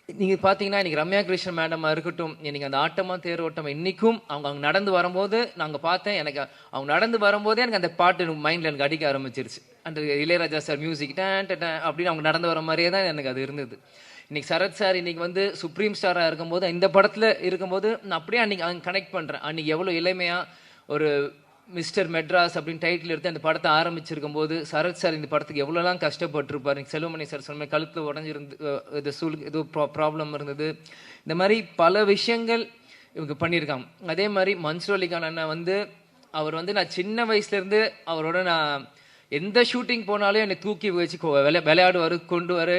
நீங்கள் பார்த்தீங்கன்னா இன்றைக்கி ரம்யா கிருஷ்ணன் மேடமாக இருக்கட்டும், இன்றைக்கி அந்த ஆட்டமாக தேரோட்டம் இன்றைக்கும் அவங்க நடந்து வரும்போது நாங்கள் பார்த்தேன். எனக்கு அவங்க நடந்து வரும்போதே எனக்கு அந்த பாட்டு எனக்கு மைண்டில் எனக்கு அடிக்க ஆரம்பிச்சிருச்சு. அந்த இளையராஜா சார் மியூசிக் டேன் டேன் அப்படின்னு அவங்க நடந்து வர மாதிரியே தான் எனக்கு அது இருந்தது. இன்றைக்கி சரத் சார் இன்றைக்கி வந்து சுப்ரீம் ஸ்டாராக இருக்கும்போது, இந்த படத்தில் இருக்கும்போது நான் அப்படியே அன்றைக்கி அவங்க கனெக்ட் பண்ணுறேன். அன்றைக்கி எவ்வளோ இளமையாக ஒரு மிஸ்டர் மெட்ராஸ் அப்படின்னு டைட்டில் எடுத்து அந்த படத்தை ஆரம்பிச்சிருக்கும் போது சரத் சார் இந்த படத்துக்கு எவ்வளோலாம் கஷ்டப்பட்டுருப்பார். செல்வமணி சார் சொன்ன கழுத்தில் உடஞ்சிருந்து இது இது ப்ராப்ளம் இருந்தது. இந்த மாதிரி பல விஷயங்கள் இவங்க பண்ணியிருக்காங்க. அதே மாதிரி மன்சூர் அலிகான் அண்ணா வந்து அவர் வந்து நான் சின்ன வயசுலேருந்து அவரோட நான் எந்த ஷூட்டிங் போனாலும் என்னை தூக்கி வச்சு விளையாடுவார், கொண்டு வர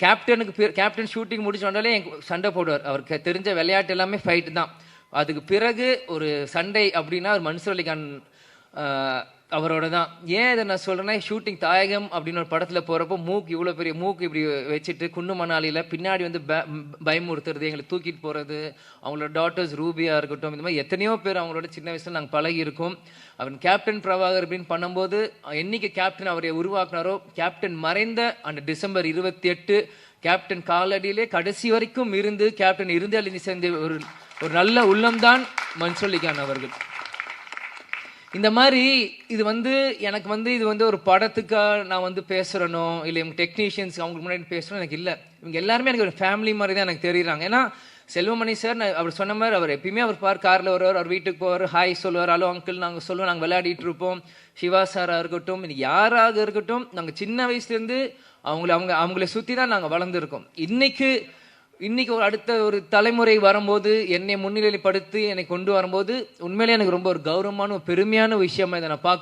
கேப்டன் ஷூட்டிங் முடிச்சு வந்தாலே எனக்கு சண்டை போடுவார். அவருக்கு தெரிஞ்ச விளையாட்டு எல்லாமே ஃபைட்டு தான். அதுக்கு பிறகு ஒரு சண்டை அப்படின்னா ஒரு மன்சூர் அலிகான் அவரோட தான். ஏன் இதை நான் சொல்கிறேன்னா, ஷூட்டிங் தாயகம் அப்படின்னு ஒரு படத்தில் போகிறப்போ இவ்வளோ பெரிய மூக்கு இப்படி வச்சுட்டு குண்டு மணாலியில் பின்னாடி வந்து பயமுறுத்துறது, எங்களை தூக்கிட்டு போகிறது, அவங்களோட டாட்டர்ஸ் ரூபியாக இருக்கட்டும், இந்த மாதிரி எத்தனையோ பேர் அவங்களோட சின்ன வயசில் நாங்கள் பழகி இருக்கோம். அவன் கேப்டன் பிரபாகர் அப்படின்னு பண்ணும்போது என்னைக்கு கேப்டன் அவரை உருவாக்குனாரோ, கேப்டன் மறைந்த அந்த டிசம்பர் 28 கேப்டன் காலடியிலே கடைசி வரைக்கும் இருந்து கேப்டன் இருந்து சேர்ந்த ஒரு நல்ல உள்ளம்தான் மன்சூர் அலிகான் அவர்கள். இந்த மாதிரி இது வந்து எனக்கு வந்து இது வந்து ஒரு படத்துக்காக நான் வந்து பேசுகிறனோ இல்லை இவங்க டெக்னீஷியன்ஸ் அவங்களுக்கு முன்னாடி பேசுகிறோம் எனக்கு இல்லை. இவங்க எல்லாருமே எனக்கு ஒரு ஃபேமிலி மாதிரி தான் எனக்கு தெரியுறாங்க. ஏன்னா செல்வமணி சார் அவர் சொன்ன மாதிரி அவர் எப்பயுமே அவர் காரில் வருவார், அவர் வீட்டுக்கு போவார், ஹாய் சொல்லுவார், ஹலோ அங்கிள் நாங்கள் சொல்லுவோம், நாங்கள் விளையாடிட்டு இருப்போம். சிவா சாராக இருக்கட்டும், இன்னைக்கு யாராக இருக்கட்டும், நாங்கள் சின்ன வயசுலேருந்து அவங்கள சுற்றி தான் நாங்கள் வளர்ந்துருக்கோம். இன்னைக்கு ஒரு அடுத்த ஒரு தலைமுறை வரும்போது என்னை முன்னிலைப்படுத்தி என்னை கொண்டு வரும்போது உண்மையிலே எனக்கு ரொம்ப ஒரு கௌரவமான ஒரு பெருமையான விஷயமா இதை நான் பார்க்க